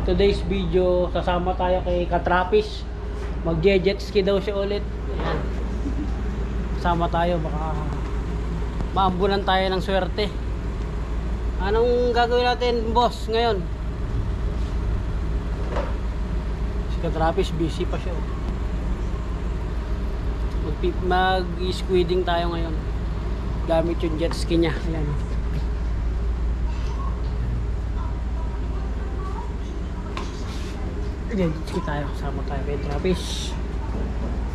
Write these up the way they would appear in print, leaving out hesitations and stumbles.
Today's video, sasama tayo kay Katrapis. Mag-jet ski daw siya ulit. Ayan. Sama tayo, baka maambunan tayo ng swerte. Anong gagawin natin, boss, ngayon? Si Katrapis, busy pa siya. Mag-squiding tayo ngayon. Gamit yung jet ski niya. Ayan. Jet ski tayo, sama tayo kay Travis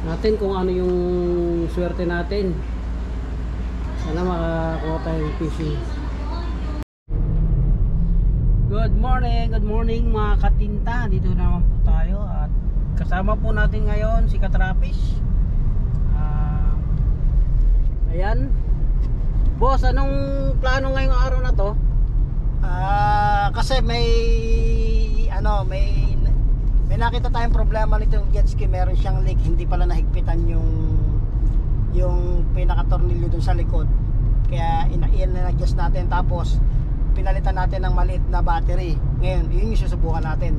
natin kung ano yung swerte natin. Sana makakuha tayo ng fishing. Good morning mga katinta. Dito naman po tayo at kasama po natin ngayon si Katrapis. Ayan boss, anong plano ngayong araw na to? Kasi may nakita tayong problema nitong jet ski. Meron siyang leak, hindi pala nahigpitan yung pinaka-tornilyo dun sa likod. Kaya in-adjust natin, tapos pinalitan natin ng maliit na battery. Ngayon, yun yung susubukan natin.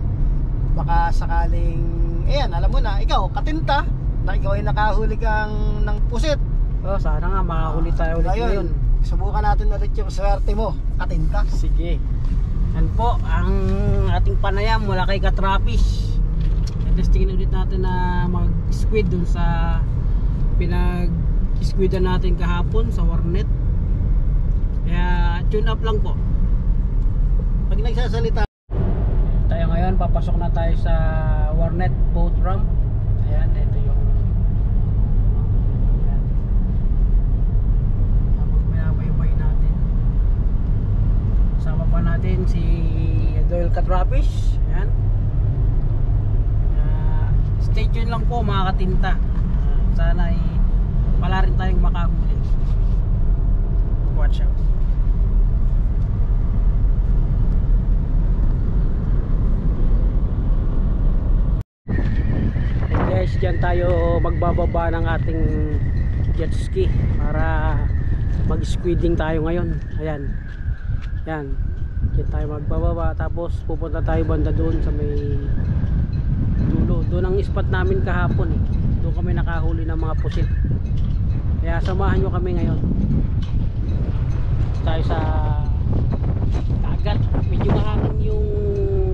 Baka sakaling, ayan, alam mo na, ikaw, katinta, na ikaw ay nakahuli kang ng pusit. Sana nga makahuli tayo ulit ngayon. Subukan natin ulit yung swerte mo, katinta. Sige. Yan po ang ating panayam mula kay Katrapis. Testingin ulit natin na mag-squid dun sa pinag-squidan natin kahapon sa Warnet. Kaya tune up lang po. Pag nagsasalita tayo ngayon, papasok na tayo sa Warnet boat ramp. Ayan, ito yung ayan. Habang binabaybay natin, kasama pa natin si Doyle Katrapis. Ayan. Stay tuned lang po mga katinta. Sana ay wala rin tayong makahuli. Watch out. And guys, dyan tayo magbababa ng ating jet ski para mag-squidding tayo ngayon. Ayan. Yan. Dyan tayo magbababa, tapos pupunta tayo banda doon sa may dulo. Doon ang spot namin kahapon eh. Doon kami nakahuli ng mga pusit. Kaya samahan nyo kami ngayon. Tayo sa dagat. Medyo mahangin yung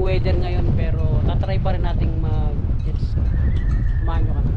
weather ngayon, pero tatry pa rin nating mag-jet ski. Samahan nyo kami.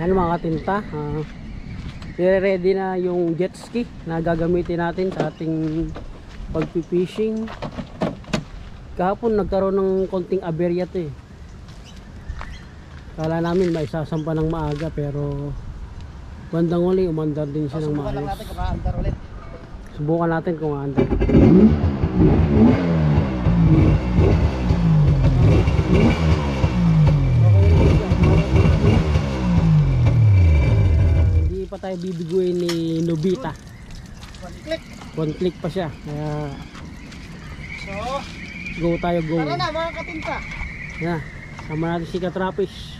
Ayan mga katinta, ready na yung jet ski na gagamitin natin sa ating pagpipishing. Kahapon nagkaroon ng konting aberya to eh. Kala namin may sasampa ng maaga, pero bandang uli umandar din siya ng maayos. Subukan natin kung aandar ulit. Subukan natin kung aandar. Pa tayo bibiguin ni Nobita. One click pa siya. Kaya so go tayo, go. tara na mga katinta. Yan. Sama natin si Katrapis.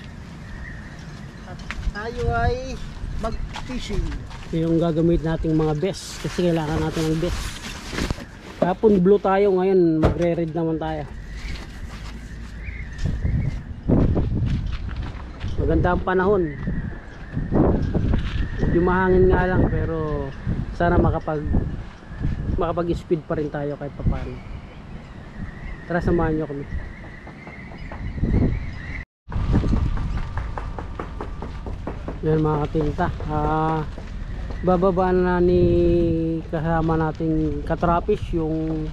At tayo ay mag-fishing. Ito yung gagamit nating mga best, kasi kailangan natin ng best. Kapon blue tayo, ngayon magre-red naman tayo. Maganda ang panahon. Yung mahangin nga lang, pero sana makapag-speed pa rin tayo kahit papaano. Tara, samahan nyo kami. Yan mga katinta, bababa na ni kasama nating Katrapis yung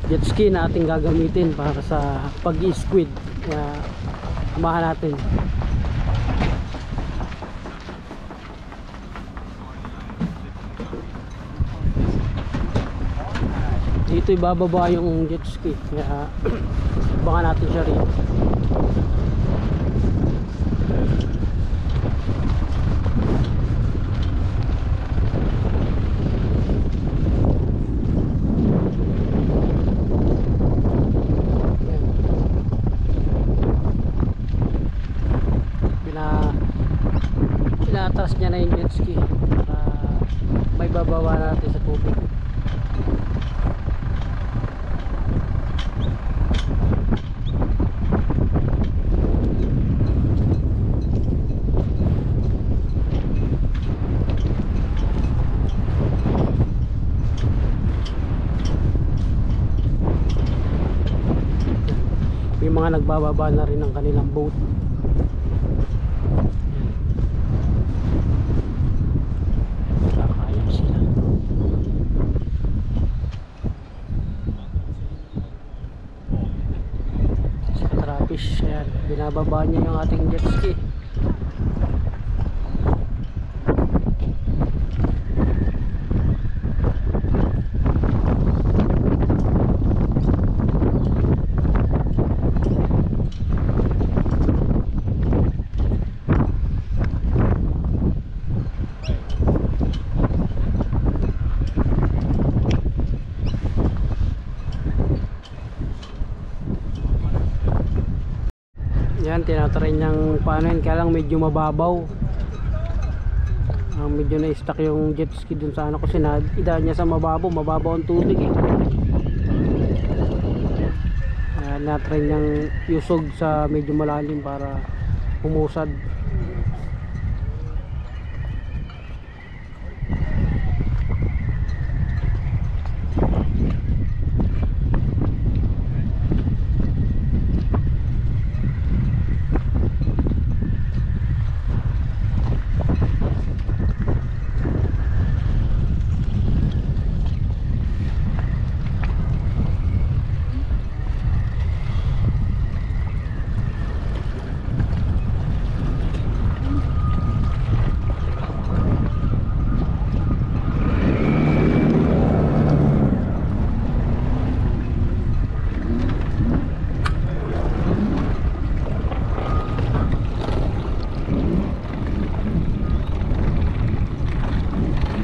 jet ski na ating gagamitin para sa pag-squid. Kaya samahan natin. Dito ibababa yung jet ski, kaya abangan natin siya rito. Pinatras niya na yung jet ski para may babawa natin sa tubig. May mga nagbababa na rin ng kanilang boat. Kakayap sila. Si Katrapish, ayan, binababa niya yung ating jet ski. Yan, tinatry niyang paano yun, kaya lang medyo mababaw. Medyo na-stuck yung jet ski dun sa ano, kasi idaan niya sa mababaw ang tubig eh. Na-try niyang yusog sa medyo malalim para umusad.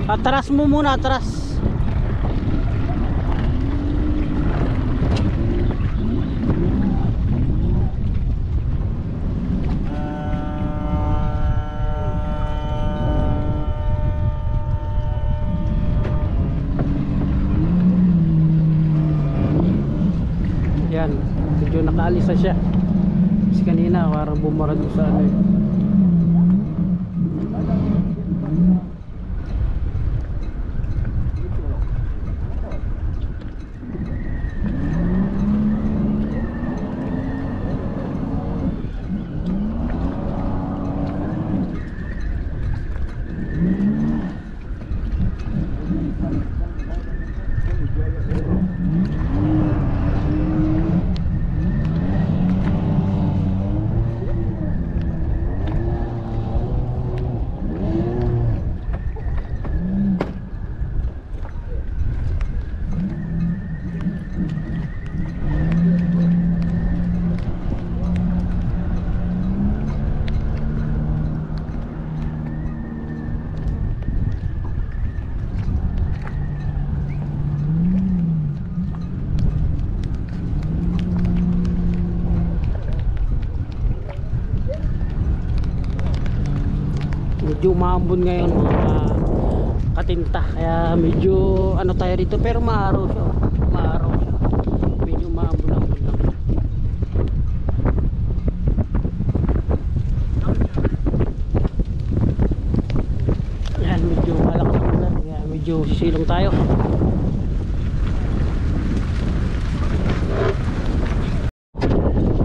Atras mo muna, atras. Yan, medyo nakaalis na siya. Kasi kanina parang bumarad sa ano eh. Medyo umambon ngayon mga katinta, kaya medyo ano tayo dito, pero maaraw siya, maaraw siya, medyo umambon lang. Yan, medyo malakas ang ulan, kaya medyo sisilong tayo.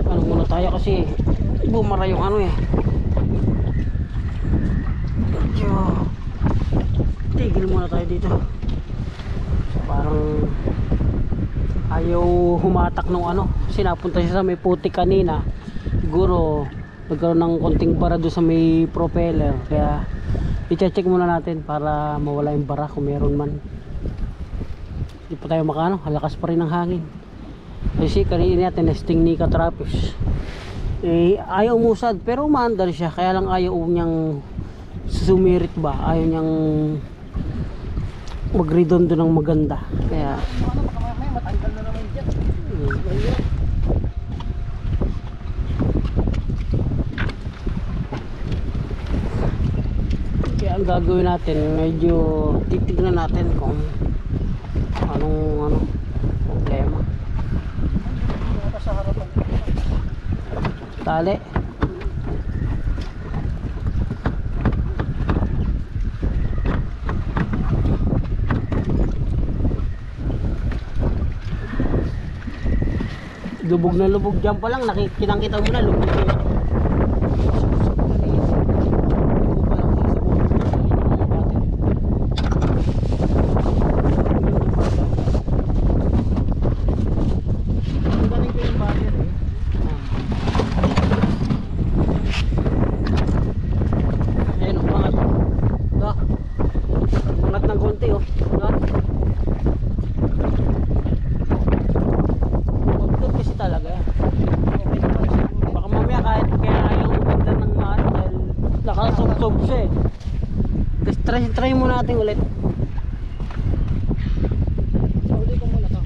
Ano muna tayo kasi bumara yung ano eh. Tigil muna tayo dito. Parang ayaw humatak nung ano, kasi napunta siya sa may putik kanina. Siguro nagkaroon ng konting bara doon sa may propeller, kaya i-check muna natin para mawala yung bara kung meron man. Di pa tayo makano, halakas pa rin ang hangin. Kasi kanina natin nesting ni Katrapis. Ayaw umusad pero umaandar siya, kaya lang ayaw niyang sumirit ba, ayaw niyang magredondo ng maganda. Kaya Baka mamaya matanggal na naman dyan. Kaya ang gagawin natin, medyo titignan natin kung anong problema. Sa harapan. Tali. Lubog na lubog dyan pa lang, nakikita mo na lubog yun. Galing ko yung battery. Ayun, umangat. Umangat ng konti, oh. Pagkat kasi talaga yan. Baka mamaya kahit kaya ayaw umanda ng maano dahil nakasubsob siya eh. Tapos try mo natin ulit. Uli ko muna to.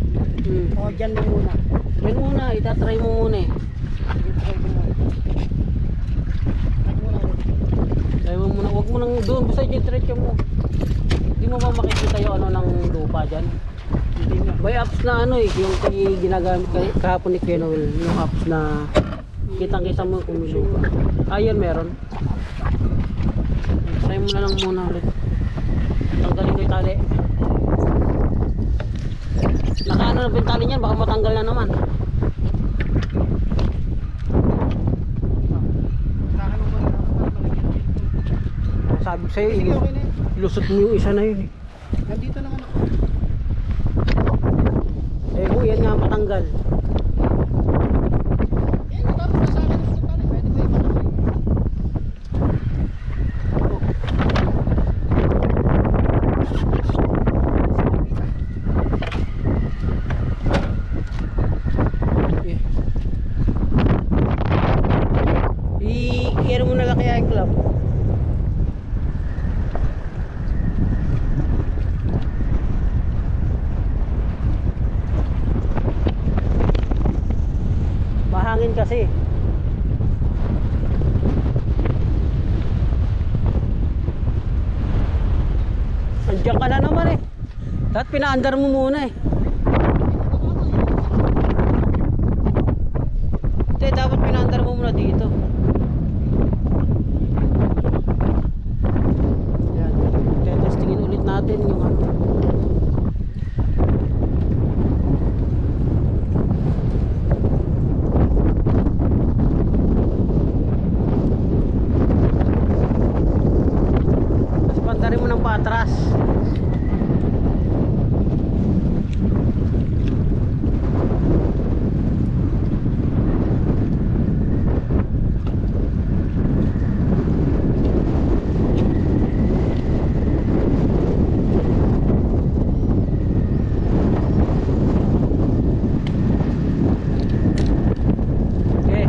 O, dyan mo muna. Yan muna, itatry mo muna eh. Try ko muna. Try muna ulit. Try mo muna, huwag mo nang doon, basta yung diretso mo. Hindi mo ba makikita yung ano ng lupa dyan? Hindi nga. May apps na ano eh, yung ginagamit kahapon ni Kuya Noel, yung apps na kitang-kita mo kung may lupa. Ayun, meron. Try mo na lang muna ulit. Tanggalin ko yung tali. Nakaano na ba yung tali niyan? Baka matanggal na naman. Kakain mo ba na para malagyan dito? Sabi ko sa'yo, Sige, okay na yun. ilusot mo yung isa na yun eh. Nandito naman ako. Eh kung yan nga matanggal. Eh, tapos na sa akin ito tali. Pwede ko iba naman. Yeah. I-air mo na lang kaya yung club. Mahangin kasi. Andiyan ka na naman eh. Dapat pinaandar mo muna eh. Hindi, dapat pinaandar mo muna dito. Yan. Testingin ulit natin yung ano. Tapos pandarin mo ng patras. Okay.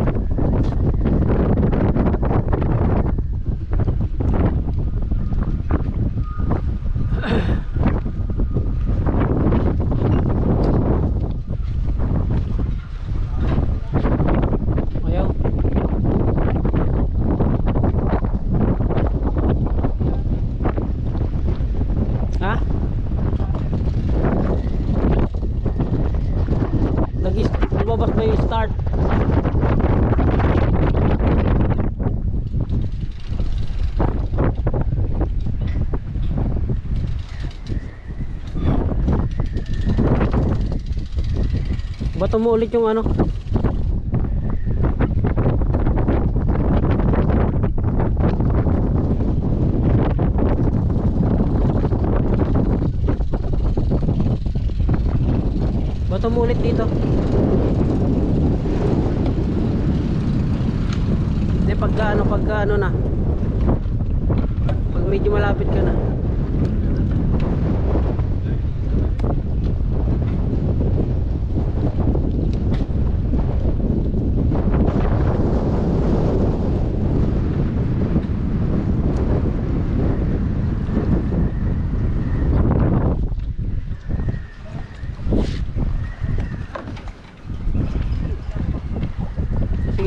Ayaw. Ha? Lumabas ba yung start? Bato mo ulit yung ano? Bato mo ulit dito. Hindi, pagka ano na. Pag medyo malapit ka na.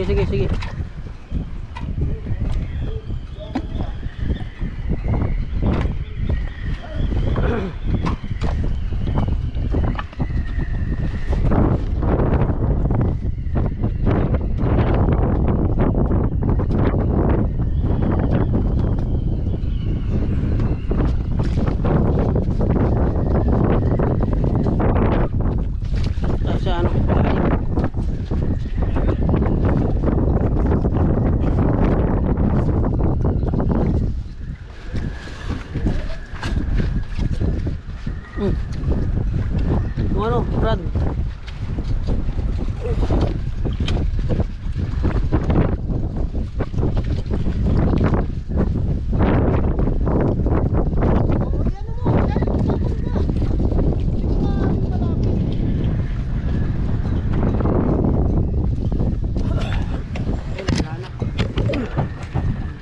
sige, sige, sige. Tayo sa ano, lalim. Yung ano, Brad.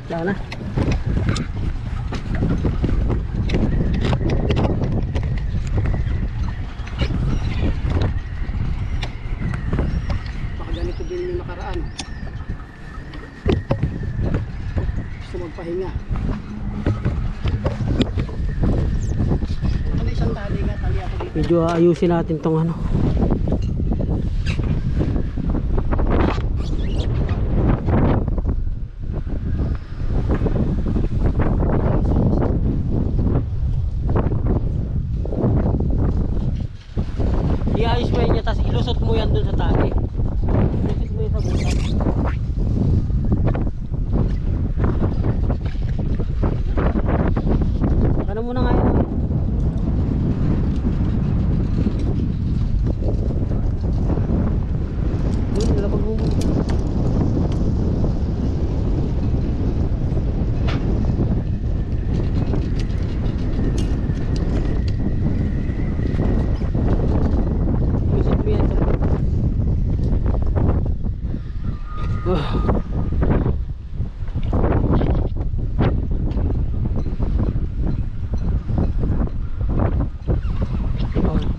Wala na. Baka ganito din yung nakaraan. Gusto magpahinga. Ano isang tali nga, tali ako dito. Medyo ayusin natin tong ano. Iayos mo yan, tapos ilusot mo yan dun sa tali. Ilusot mo yan sa butas. Ano muna nga yun? Nalapag mo muna. Ilusot mo yan sa butas.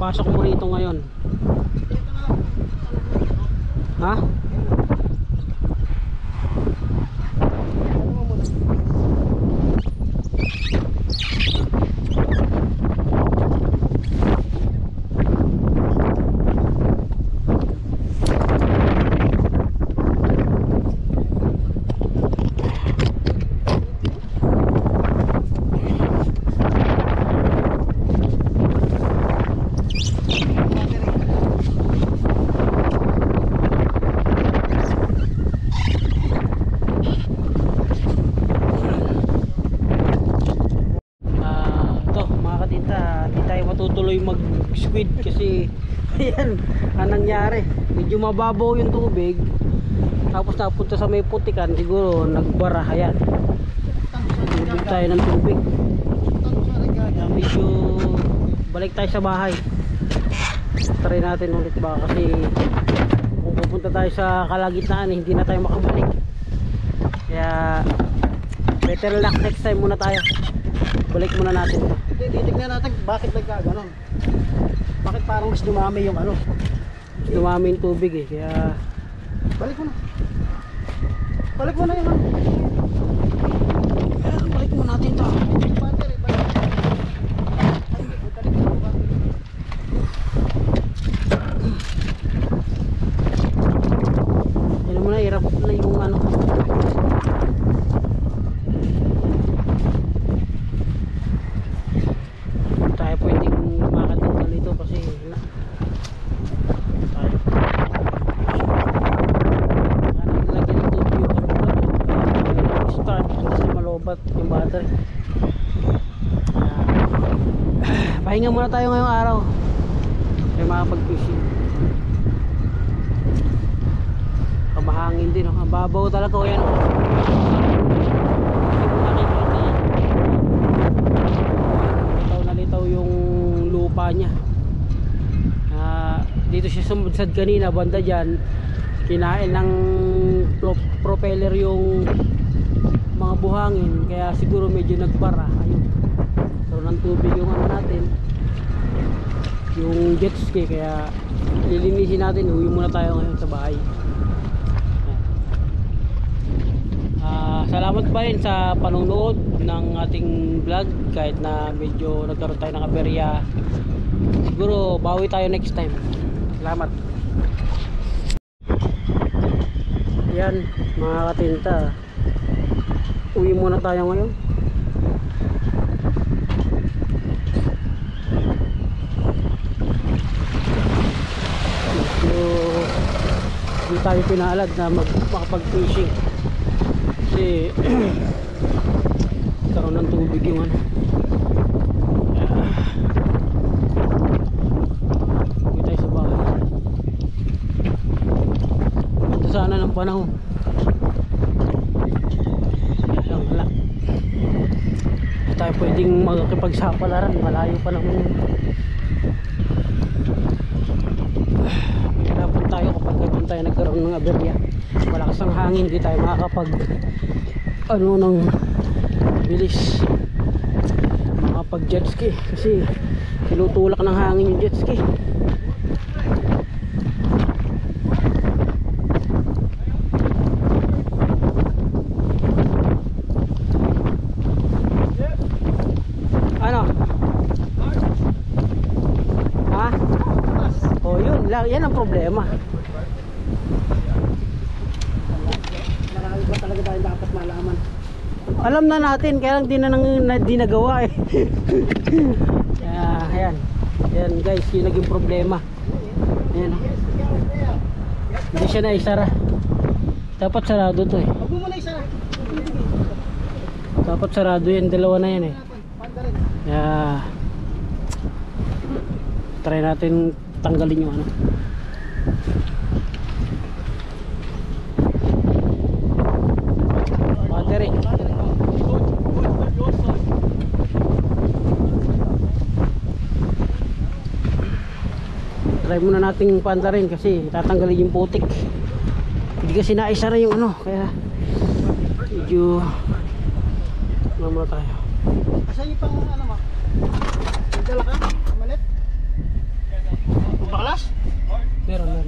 Pasok mo rito ngayon. Ha? Hindi tayo matutuloy mag-squid kasi ayan, ang nangyari, medyo mababaw yung tubig, tapos napunta sa may putikan, siguro nagbara. Ayan, tubig tayo ng tubig. Medyo balik tayo sa bahay, try natin ulit baka, kasi kung pupunta tayo sa kalagitnaan hindi na tayo makabalik, kaya better luck next time muna tayo. Balik muna natin ito. Titignan natin bakit nagkaganon. Bakit parang mas dumami yung ano? Mas dumami yung tubig eh, kaya balik mo na. Balik mo na yun. balik muna natin ito. Battery, balik. Ay, balik mo yung battery. Yan mo na, hirap na yung ano. Tayo pwedeng makatanggal nito kasi wala. Tayo. Lagyan ng tubig yung carburetor. Start hanggang sa malobat yung battery. Pahinga muna tayo ngayong araw. Kaya makapag-fishing. Mahangin din, ang babaw talaga o yan. Nalitaw yung lupa niya. Dito siya sumudsad kanina, banda dyan, kinain ng propeller yung mga buhangin, kaya siguro medyo nagbara. Ayun, so ng tubig yung ano natin, yung jet ski, kaya lilinisin natin. Uwi muna tayo ngayon sa bahay. Salamat pa rin sa panonood ng ating vlog kahit na medyo nagkaroon tayo ng aberya. Siguro bawi tayo next time. Salamat. Yan mga katinta, uwi muna tayo ngayon. So, hindi tayo pinalad na makapag fishing kasi karoon ng tubig yung ano. Uwi tayo sa bahay. Ganda sana ng panahon. Wala. Hindi tayo pwedeng magkipagsapalaran, malayo pa naman yun. Dapat tayo kapag doon tayo nagkaroon ng aberya, malakas ang hangin, hindi tayo makakapag ano ng bilis makapag jet ski kasi tinutulak ng hangin yung jet ski. Ano? Ha? O yun lang, yan ang problema. Marami pa talaga tayo dapat malaman. Alam na natin, kaya lang di nagawa eh. Ayan. Ayan guys, yun naging problema. Ayan. Hindi siya naisara. Dapat sarado to eh. Huwag mo muna isara. Dapat sarado yan, dalawa na yan eh. Try natin tanggalin yung ano. Battery. Try muna nating pandarin kasi tatanggalin yung putik. Hindi kasi naisara yung ano, kaya medyo mama tayo. Asa yung pang ano mo? Nagdala ka? Malit? Baklas? Meron.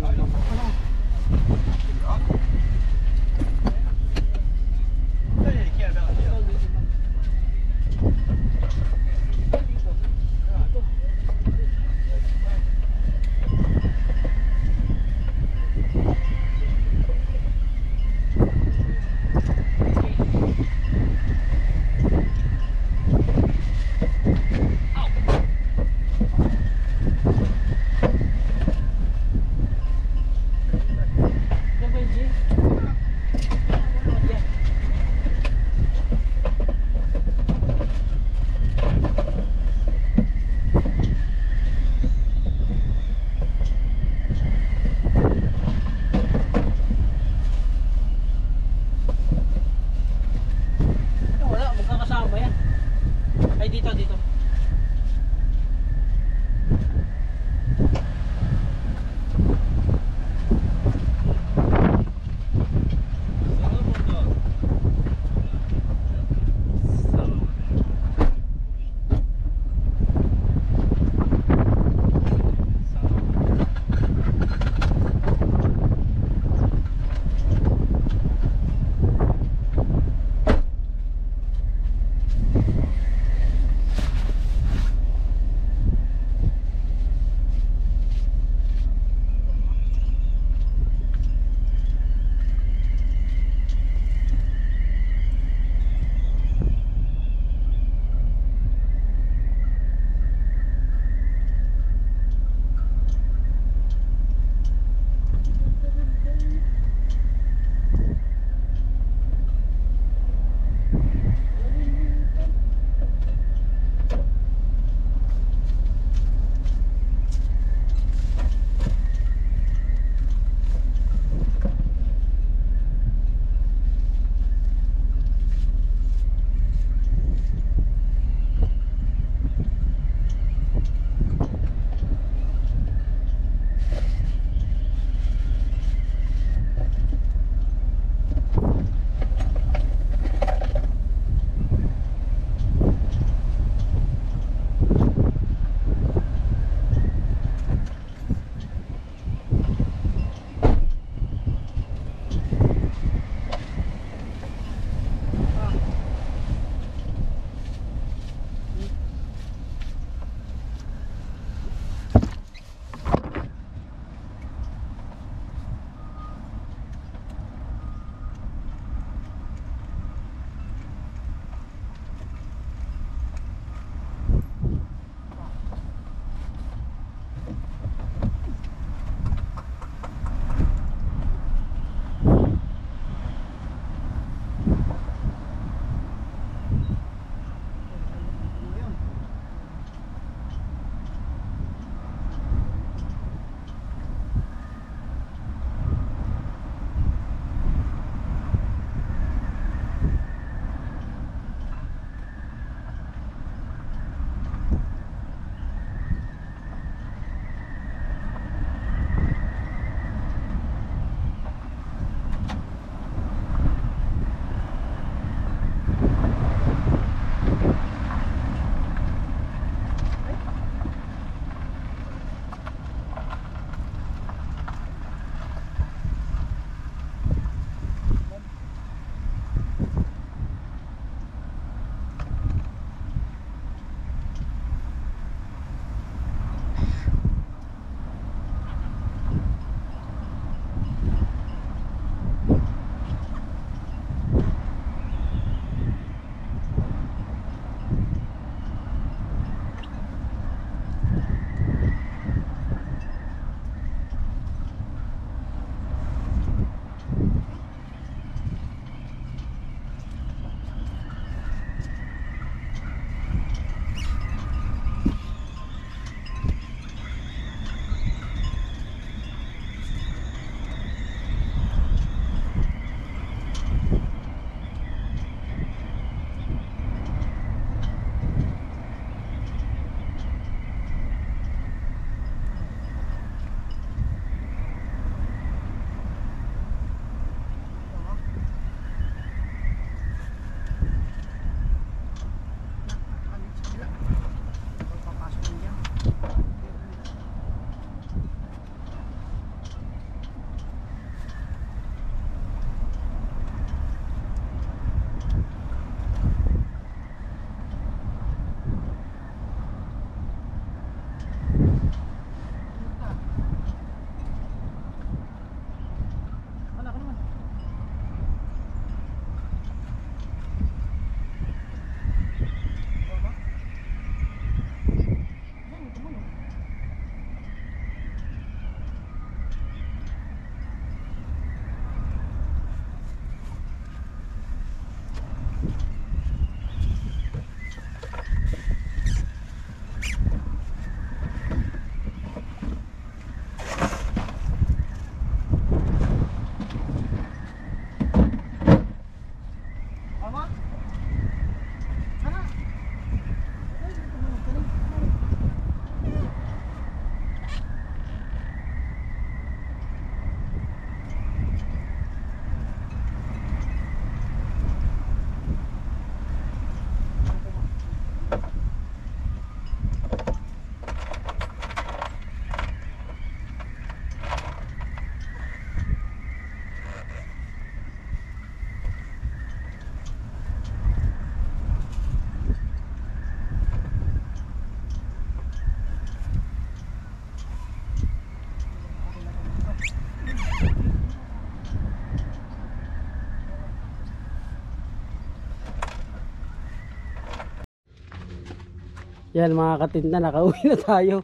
Yan mga katinda, nakauwi na tayo.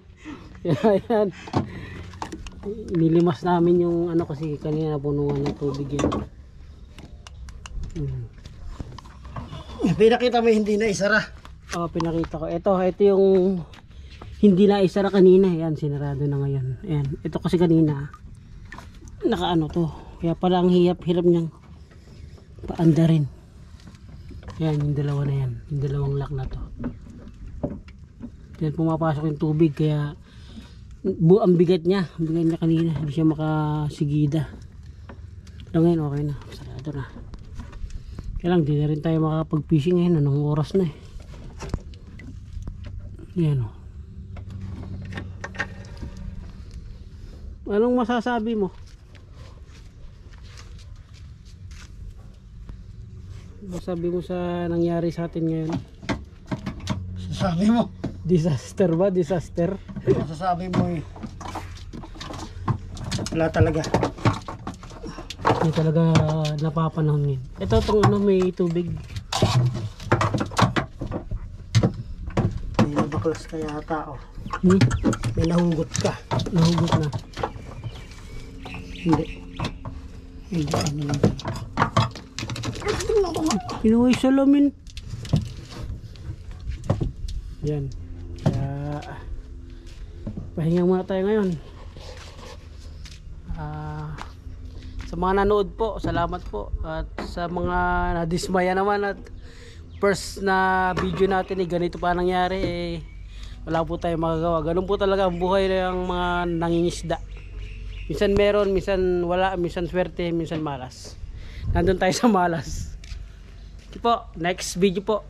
Yan. Inilimas namin yung ano kasi kanina napunuan ng tubig yan. Pinakita mo hindi na isara. Pinakita ko. Ito yung hindi na isara kanina. Yan, sinarado na ngayon. Ayan. Ito kasi kanina nakaano to. Kaya pala ang hirap niyang paanda rin. Yan, yung dalawa na yan. Yung dalawang lock na to. Yan, pumapasok yung tubig kaya ang bigat niya kanina, hindi siya makasigida. Pero ngayon okay na, sarado na. Kaya lang, di na rin tayo makapag-fishing ngayon, anong oras na eh. Yan o. Anong masasabi mo? Masasabi mo sa nangyari sa atin ngayon? Sasabi mo. Disaster ba? Disaster? Masasabi mo eh. Wala talaga. Hindi talaga napapanahon yun. Ito itong ano, may tubig. May nabaklas ka yata oh. May nahugot ka. Nahugot na. Hindi. Hindi ano lang. Pinuhay salamin. Yan. Kaya pahinga muna tayo ngayon. Sa mga nanood po, salamat po. At sa mga nadismaya naman at first na video natin ganito pa nangyari wala po tayong magagawa. Ganun po talaga ang buhay ng mga nangingisda. Minsan meron, minsan wala, minsan swerte, minsan malas. Nandun tayo sa malas. Okay po, next video po.